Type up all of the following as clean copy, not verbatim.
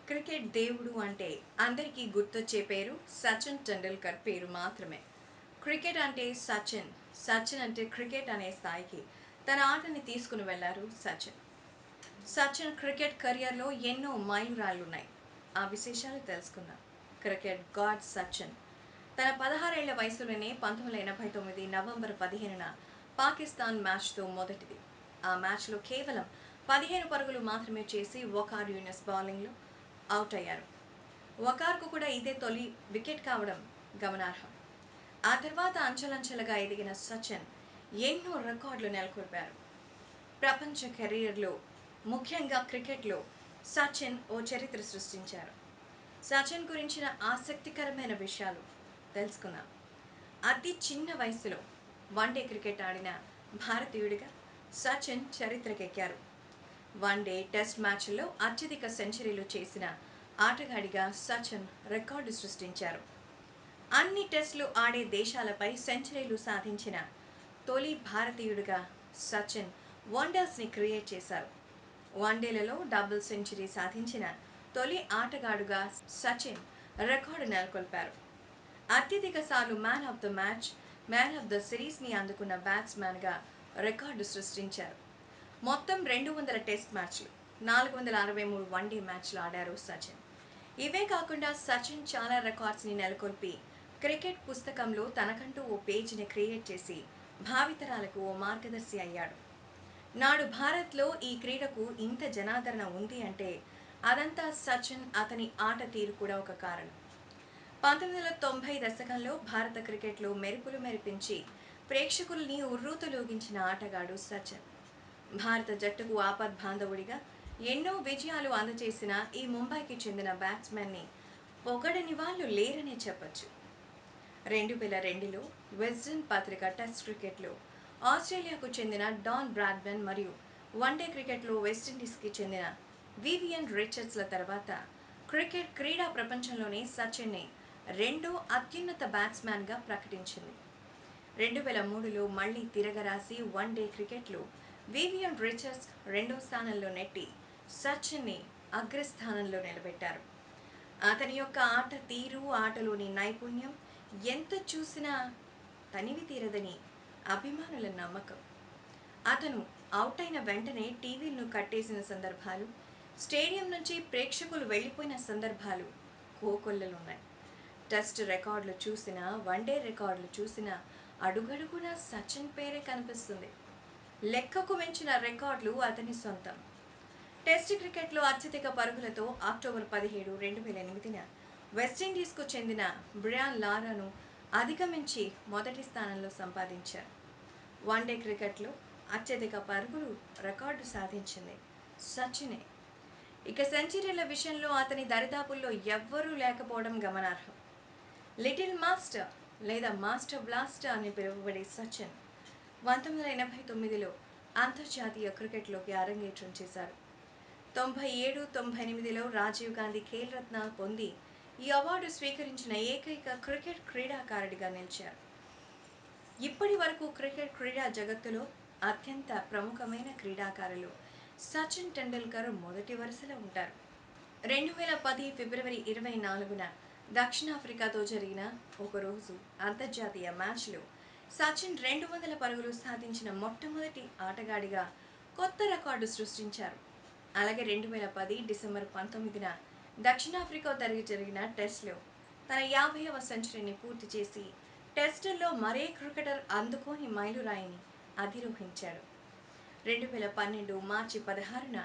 Cricket దేవుడు అంటే అందరికీ గుర్తొచ్చే పేరు సచిన్ టెండూల్కర్ పేరు మాత్రమే. క్రికెట్ అంటే సచిన్, సచిన్ అంటే క్రికెట్ అనే స్థాయికి తన ఆటని తీసుకుని వెళ్లారు సచిన్. సచిన్ క్రికెట్ కెరియర్లో ఎన్నో మైలురాళ్లున్నాయి. ఆ విశేషాలు తెలుసుకుందాం. క్రికెట్ గాడ్ సచిన్ తన 16 ఏళ్ల వయసులోనే 1989 నవంబర్ 15న పాకిస్తాన్ మ్యాచ్తో మొదటిది. ఆ మ్యాచ్లో కేవలం 15 పరుగులు మాత్రమే చేసి వకార్ యూనిస్ బౌలింగ్లో అవుట్ అయ్యారు. వకార్కు కూడా ఇదే తొలి వికెట్ కావడం గమనార్హం. ఆ తర్వాత అంచెలంచెలుగా ఎదిగిన సచిన్ ఎన్నో రికార్డులు నెలకొల్పారు. ప్రపంచ కెరీర్లో, ముఖ్యంగా క్రికెట్లో సచిన్ ఓ చరిత్ర సృష్టించారు. సచిన్ గురించిన ఆసక్తికరమైన విషయాలు తెలుసుకుందాం. అతి చిన్న వయసులో వన్డే క్రికెట్ ఆడిన భారతీయుడిగా సచిన్ చరిత్రకెక్కారు. వన్డే, టెస్ట్ మ్యాచ్ల్లో అత్యధిక సెంచరీలు చేసిన ఆటగాడిగా సచిన్ రికార్డు సృష్టించారు. అన్ని టెస్టులు ఆడే దేశాలపై సెంచరీలు సాధించిన తొలి భారతీయుడిగా సచిన్ వండర్స్ని క్రియేట్ చేశారు. వన్డేలలో డబుల్ సెంచరీ సాధించిన తొలి ఆటగాడుగా సచిన్ రికార్డు నెలకొల్పారు. అత్యధిక సార్లు man of the match, man of the సిరీస్ని అందుకున్న బ్యాట్స్మెన్గా రికార్డు సృష్టించారు. మొత్తం 200 టెస్ట్ మ్యాచ్లు, 463 వన్డే మ్యాచ్లు ఆడారు సచిన్. ఇవే కాకుండా సచిన్ చాలా రికార్డ్స్ని నెలకొల్పి క్రికెట్ పుస్తకంలో తనకంటూ ఓ పేజీని క్రియేట్ చేసి భావితరాలకు ఓ మార్గదర్శి అయ్యాడు. నాడు భారత్లో ఈ క్రీడకు ఇంత జనాదరణ ఉంది అంటే అదంతా సచిన్, అతని ఆట తీరు కూడా ఒక కారణం. 1990 దశకంలో భారత క్రికెట్లో మెరుపులు మెరిపించి ప్రేక్షకుల్ని ఉర్రూతలూగించిన ఆటగాడు సచిన్. భారత జట్టుకు ఆపద్బాంధవుడిగా ఎన్నో విజయాలు అందజేసిన ఈ ముంబైకి చెందిన బ్యాట్స్మెన్ని పొగడని వాళ్ళు లేరనే చెప్పొచ్చు. 2002లో విజ్డెన్ పత్రిక టెస్ట్ క్రికెట్లో ఆస్ట్రేలియాకు చెందిన డాన్ బ్రాడ్మన్ మరియు వన్డే క్రికెట్లో వెస్టిండీస్కి చెందిన వివియన్ రిచర్డ్స్ల తర్వాత క్రికెట్ క్రీడా ప్రపంచంలోనే సచిన్ని రెండో అత్యున్నత బ్యాట్స్మెన్గా ప్రకటించింది. 2003లో మళ్లీ తిరగరాసి వన్డే క్రికెట్లో వివియన్ రిచర్డ్స్ రెండో స్థానంలో నెట్టి సచిన్ని అగ్రస్థానంలో నిలబెట్టారు. అతని యొక్క ఆట తీరు, ఆటలోని నైపుణ్యం ఎంత చూసినా తనివి తీరదని అభిమానుల నమ్మకం. అతను అవుట్ అయిన వెంటనే టీవీలను కట్టేసిన సందర్భాలు, స్టేడియం నుంచి ప్రేక్షకులు వెళ్లిపోయిన సందర్భాలు కోకొల్లలున్నాయి. టెస్ట్ రికార్డులు చూసినా, వన్డే రికార్డులు చూసినా అడుగడుగునా సచిన్ పేరే కనిపిస్తుంది. లెక్కకు మించిన రికార్డులు అతని సొంతం. టెస్ట్ క్రికెట్లో అత్యధిక పరుగులతో అక్టోబర్ 17, 2008న వెస్టిండీస్కు చెందిన బ్రయాన్ లారాను అధిగమించి మొదటి స్థానంలో సంపాదించారు. వన్డే క్రికెట్లో అత్యధిక పరుగులు రికార్డు సాధించింది సచినే. ఇక సెంచరీల విషయంలో అతని దరిదాపుల్లో ఎవ్వరూ లేకపోవడం గమనార్హం. లిటిల్ మాస్టర్ లేదా మాస్టర్ బ్లాస్టర్ అని పిలువబడే సచిన్ 1989లో అంతర్జాతీయ క్రికెట్లోకి అరంగేట్రం చేశారు. 97, 98లో రాజీవ్ గాంధీ ఖేల్ రత్న పొంది ఈ అవార్డు స్వీకరించిన ఏకైక క్రికెట్ క్రీడాకారుడిగా నిలిచారు. ఇప్పటి వరకు క్రికెట్ క్రీడా జగత్తులో అత్యంత ప్రముఖమైన క్రీడాకారులు సచిన్ టెండూల్కర్ మొదటి వరుసలో ఉంటారు. 2010 ఫిబ్రవరి 24న దక్షిణాఫ్రికాతో జరిగిన ఒకరోజు అంతర్జాతీయ మ్యాచ్లో సచిన్ 200 పరుగులు సాధించిన మొట్టమొదటి ఆటగాడిగా కొత్త రికార్డు సృష్టించారు. అలాగే 2010 డిసెంబర్ 19న దక్షిణాఫ్రికా జరిగిన టెస్ట్లో తన 50వ సెంచరీని పూర్తి చేసి టెస్టుల్లో మరే క్రికెటర్ అందుకోని మైలురాయిని అధిరోహించాడు. 2012 మార్చి 16న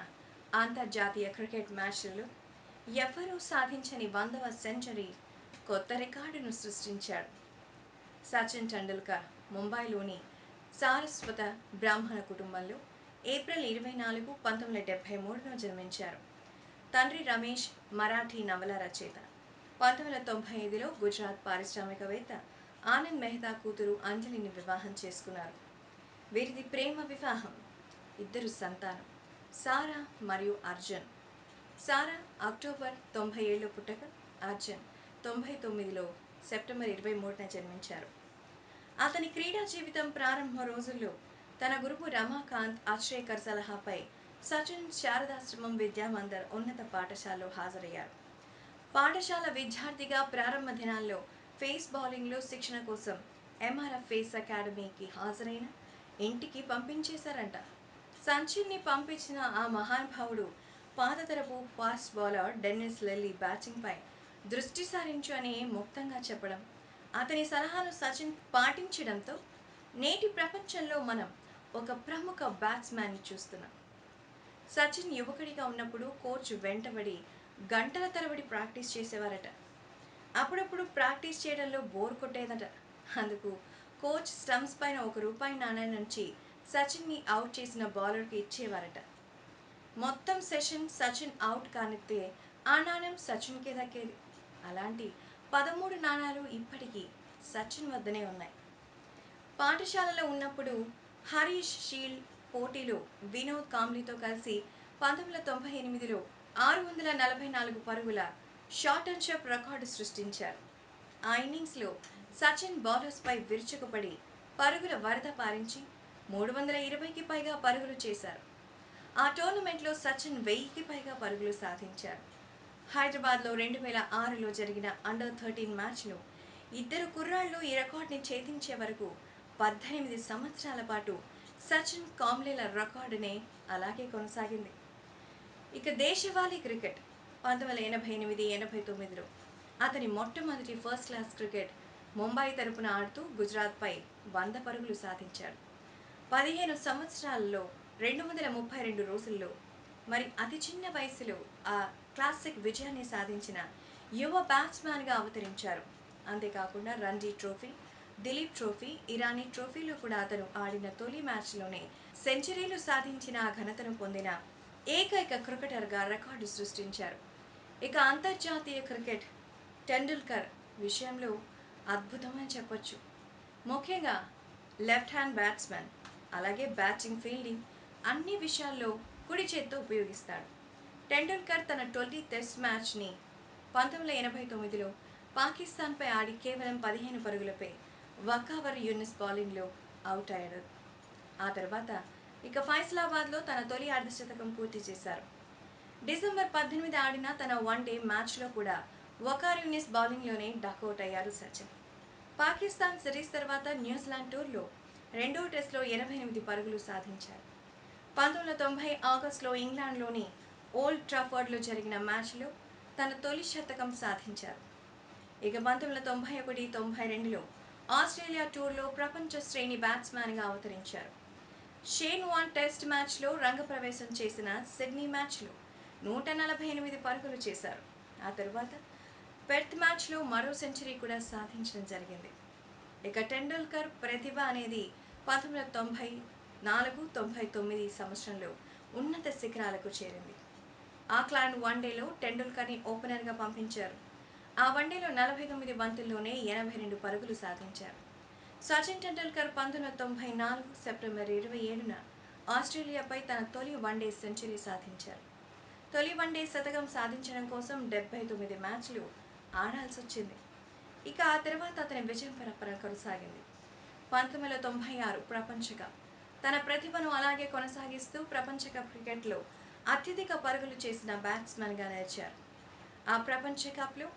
అంతర్జాతీయ క్రికెట్ మ్యాచ్లలో ఎవ్వరూ సాధించని 100వ సెంచరీ, కొత్త రికార్డును సృష్టించాడు. సచిన్ టెండూల్కర్ ముంబైలోని సారస్వత బ్రాహ్మణ కుటుంబంలో ఏప్రిల్ 24, 1973న జన్మించారు. తండ్రి రమేష్ మరాఠీ నవల రచయిత. 1995లో గుజరాత్ పారిశ్రామికవేత్త ఆనంద్ మెహతా కూతురు అంజలిని వివాహం చేసుకున్నారు. వీరిది ప్రేమ వివాహం. 2 సంతానం, సారా మరియు అర్జున్. సారా అక్టోబర్ 97లో పుట్టగా అర్జున్ 99లో సెప్టెంబర్ 23న జన్మించారు. అతని క్రీడా జీవితం ప్రారంభ రోజుల్లో తన గురువు రమాకాంత్ అచ్రేకర్ సలహాపై సచిన్ శారదాశ్రమం విద్యామందిర్ ఉన్నత పాఠశాలలో హాజరయ్యారు. పాఠశాల విద్యార్థిగా ప్రారంభ దినాల్లో ఫేస్ బౌలింగ్లో శిక్షణ కోసం ఎంఆర్ఎఫ్ ఫేస్ అకాడమీకి హాజరైన ఇంటికి పంపించేశారంట. సచిన్ని పంపించిన ఆ మహానుభావుడు పాతతరపు ఫాస్ట్ బౌలర్ డెన్నిస్ లెల్లీ బ్యాటింగ్పై దృష్టి సారించు అని ముక్తంగా చెప్పడం, అతని సలహాను సచిన్ పాటించడంతో నేటి ప్రపంచంలో మనం ఒక ప్రముఖ బ్యాట్స్మెన్ని చూస్తున్నాం. సచిన్ యువకుడిగా ఉన్నప్పుడు కోచ్ వెంటబడి గంటల తరబడి ప్రాక్టీస్ చేసేవారట. అప్పుడప్పుడు ప్రాక్టీస్ చేయడంలో బోర్ కొట్టేదట. అందుకు కోచ్ స్టంప్స్ పైన ₹1 నాణ్యం నుంచి సచిన్ని అవుట్ చేసిన బౌలర్కి ఇచ్చేవారట. మొత్తం సెషన్ సచిన్ అవుట్ కానిస్తే ఆ నాణ్యం సచిన్కే దక్కేది. అలాంటి 13 నాణాలు ఇప్పటికీ సచిన్ వద్దనే ఉన్నాయి. పాఠశాలలో ఉన్నప్పుడు హరీష్ షీల్డ్ పోటీలో వినోద్ కాంబ్లీతో కలిసి 1998లో 644 పరుగుల షార్ట్ అండ్ షార్ప్ రికార్డు సృష్టించారు. ఆ ఇన్నింగ్స్లో సచిన్ బౌలర్స్పై విరుచుకుపడి పరుగుల వరద పారించి 320కి పైగా పరుగులు చేశారు. ఆ టోర్నమెంట్లో సచిన్ 1000కి పైగా పరుగులు సాధించారు. హైదరాబాద్లో 2006లో జరిగిన అండర్-13 మ్యాచ్లో ఇద్దరు కుర్రాళ్ళు ఈ రికార్డుని ఛేదించే వరకు 18 సంవత్సరాల పాటు సచిన్ కాంబ్లీల రికార్డునే అలాగే కొనసాగింది. ఇక దేశవాళీ క్రికెట్ 1988-89లో అతని మొట్టమొదటి ఫస్ట్ క్లాస్ క్రికెట్ ముంబై తరపున ఆడుతూ గుజరాత్పై 100 పరుగులు సాధించాడు. 15 సంవత్సరాలలో 232 రోజుల్లో మరి అతి చిన్న వయసులో ఆ క్లాసిక్ విజయాన్ని సాధించిన యువ బ్యాట్స్మెన్గా అవతరించారు. అంతేకాకుండా రంజీ ట్రోఫీ, దిలీప్ ట్రోఫీ, ఇరానీ ట్రోఫీలో కూడా అతను ఆడిన తొలి మ్యాచ్లోనే సెంచరీలు సాధించిన ఆ ఘనతను పొందిన ఏకైక క్రికెటర్గా రికార్డు సృష్టించారు. ఇక అంతర్జాతీయ క్రికెట్ టెండూల్కర్ విషయంలో అద్భుతమని చెప్పొచ్చు. ముఖ్యంగా లెఫ్ట్ హ్యాండ్ బ్యాట్స్మెన్, అలాగే బ్యాటింగ్, ఫీల్డింగ్ అన్ని విషయాల్లో కుడి చేత్తో ఉపయోగిస్తాడు. టెండూల్కర్ తన తొలి టెస్ట్ మ్యాచ్ని 1989లో పాకిస్తాన్పై ఆడి కేవలం 15 పరుగులపై వకావర్ యూనిస్ బౌలింగ్లో అవుట్ అయ్యాడు. ఆ తర్వాత ఇక ఫైసలాబాద్లో తన తొలి అర్ధశతకం పూర్తి చేశారు. డిసెంబర్ 18 ఆడిన తన వన్డే మ్యాచ్లో కూడా వకార్ యూనిస్ బౌలింగ్లోనే డకౌట్ అయ్యారు సచిన్. పాకిస్తాన్ సిరీస్ తర్వాత న్యూజిలాండ్ టూర్లో రెండో టెస్ట్లో 88 పరుగులు సాధించారు. 1990 ఆగస్టులో ఇంగ్లాండ్లోని ఓల్డ్ ట్రాఫర్డ్లో జరిగిన మ్యాచ్లో తన తొలి శతకం సాధించారు. ఇక 1991-92లో ఆస్ట్రేలియా టూర్లో ప్రపంచ శ్రేణి బ్యాట్స్మెన్గా అవతరించారు. షేన్ వార్న్ టెస్ట్ మ్యాచ్లో రంగప్రవేశం చేసిన సిడ్నీ మ్యాచ్లో 148 పరుగులు చేశారు. ఆ తరువాత పెర్త్ మ్యాచ్లో మరో సెంచరీ కూడా సాధించడం జరిగింది. ఇక టెండూల్కర్ ప్రతిభ అనేది 1994-99 సంవత్సరంలో ఉన్నత శిఖరాలకు చేరింది. ఆక్లాండ్ వన్డేలో టెండూల్కర్ని ఓపెనర్గా పంపించారు. ఆ వన్డేలో 49 బంతుల్లోనే 82 పరుగులు సాధించారు. సచిన్ టెండూల్కర్ 1994 సెప్టెంబర్ 27న ఆస్ట్రేలియాపై తన తొలి వన్డే సెంచరీ సాధించారు. తొలి వన్డే శతకం సాధించడం కోసం 79 మ్యాచ్లు ఆడాల్సి వచ్చింది. ఇక ఆ తర్వాత అతని విజయ పరంపర కొనసాగింది. 1996 ప్రపంచ కప్ తన ప్రతిభను అలాగే కొనసాగిస్తూ ప్రపంచ కప్ క్రికెట్లో అత్యధిక పరుగులు చేసిన బ్యాట్స్మెన్గా నిలిచారు. ఆ ప్రపంచ కప్లో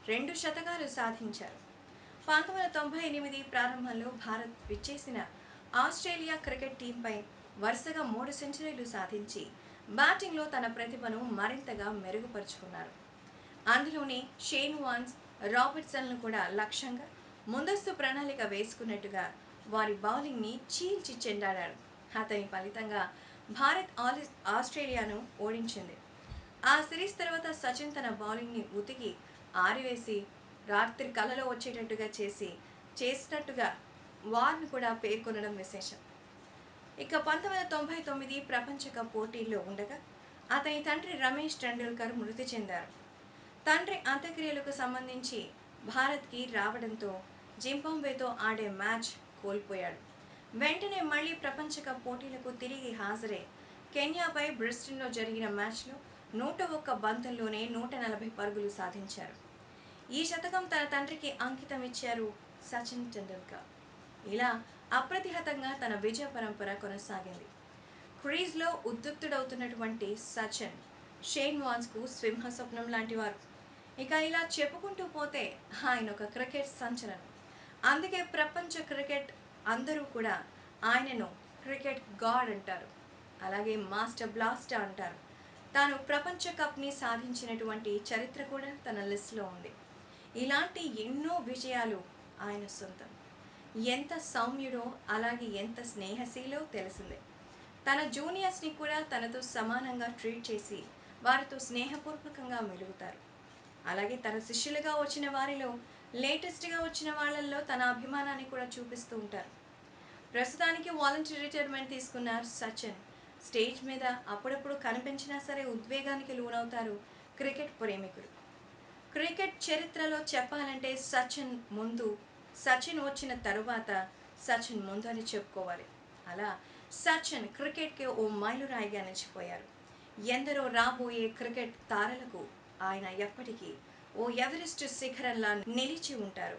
2 శతకాలు సాధించారు. 1998 ప్రారంభంలో భారత్ విచ్చేసిన ఆస్ట్రేలియా క్రికెట్ టీంపై వరుసగా 3 సెంచరీలు సాధించి బ్యాటింగ్లో తన ప్రతిభను మరింతగా మెరుగుపరుచుకున్నారు. అందులోనే షేన్ వార్న్, రాబర్ట్సన్లు కూడా లక్ష్యంగా ముందస్తు ప్రణాళిక వేసుకున్నట్టుగా వారి బౌలింగ్ని చీల్చి చెండాడారు. అతని ఫలితంగా భారత్ ఆస్ట్రేలియాను ఓడించింది. ఆ సిరీస్ తర్వాత సచిన్ తన బౌలింగ్ని ఉతికి ఆరివేసి రాత్రి కలలో వచ్చేటట్టుగా చేసినట్టుగా వార్న్ కూడా పేర్కొనడం విశేషం. ఇక 1999 ప్రపంచ కప్ పోటీల్లో ఉండగా అతని తండ్రి రమేష్ టెండూల్కర్ మృతి చెందారు. తండ్రి అంత్యక్రియలకు సంబంధించి భారత్కి రావడంతో జింబాబ్వేతో ఆడే మ్యాచ్ కోల్పోయాడు. వెంటనే మళ్లీ ప్రపంచ కప్ పోటీలకు తిరిగి హాజరై కెన్యాపై బ్రిస్టల్లో జరిగిన మ్యాచ్లో 101 బంతుల్లోనే 140 పరుగులు సాధించారు. ఈ శతకం తన తండ్రికి అంకితం ఇచ్చారు సచిన్ టెండూల్కర్. ఇలా అప్రతిహతంగా తన విజయ పరంపర కొనసాగింది. క్రీజ్లో ఉద్యుక్తుడవుతున్నటువంటి సచిన్ షేన్ వాన్స్కు సింహ స్వప్నం లాంటివారు. ఇక ఇలా చెప్పుకుంటూ పోతే ఆయన ఒక క్రికెట్ సంచలనం. అందుకే ప్రపంచ క్రికెట్ అందరూ కూడా ఆయనను క్రికెట్ గాడ్ అంటారు. అలాగే మాస్టర్ బ్లాస్టర్ అంటారు. తాను ప్రపంచ కప్ని సాధించినటువంటి చరిత్ర కూడా తన లిస్టులో ఉంది. ఇలాంటి ఎన్నో విజయాలు ఆయన సొంతం. ఎంత సౌమ్యుడో అలాగే ఎంత స్నేహశీలో తెలిసిందే. తన జూనియర్స్ని కూడా తనతో సమానంగా ట్రీట్ చేసి వారితో స్నేహపూర్వకంగా మెలుగుతారు. అలాగే తన శిష్యులుగా వచ్చిన వారిలో లేటెస్ట్గా వచ్చిన వాళ్ళల్లో తన అభిమానాన్ని కూడా చూపిస్తూ ఉంటారు. ప్రస్తుతానికి వాలంటరీ రిటైర్మెంట్ తీసుకున్నారు సచిన్. స్టేజ్ మీద అప్పుడప్పుడు కనిపించినా సరే ఉద్వేగానికి లోనవుతారు క్రికెట్ ప్రేమికులు. క్రికెట్ చరిత్రలో చెప్పాలంటే సచిన్ వచ్చిన తరువాత సచిన్ ముందు అని చెప్పుకోవాలి. అలా సచిన్ క్రికెట్కి ఓ మైలురాయిగా నిలిచిపోయారు. ఎందరో రాబోయే క్రికెట్ తారలకు ఆయన ఎప్పటికీ ఓ ఎవరెస్ట్ శిఖరంలా నిలిచి ఉంటారు.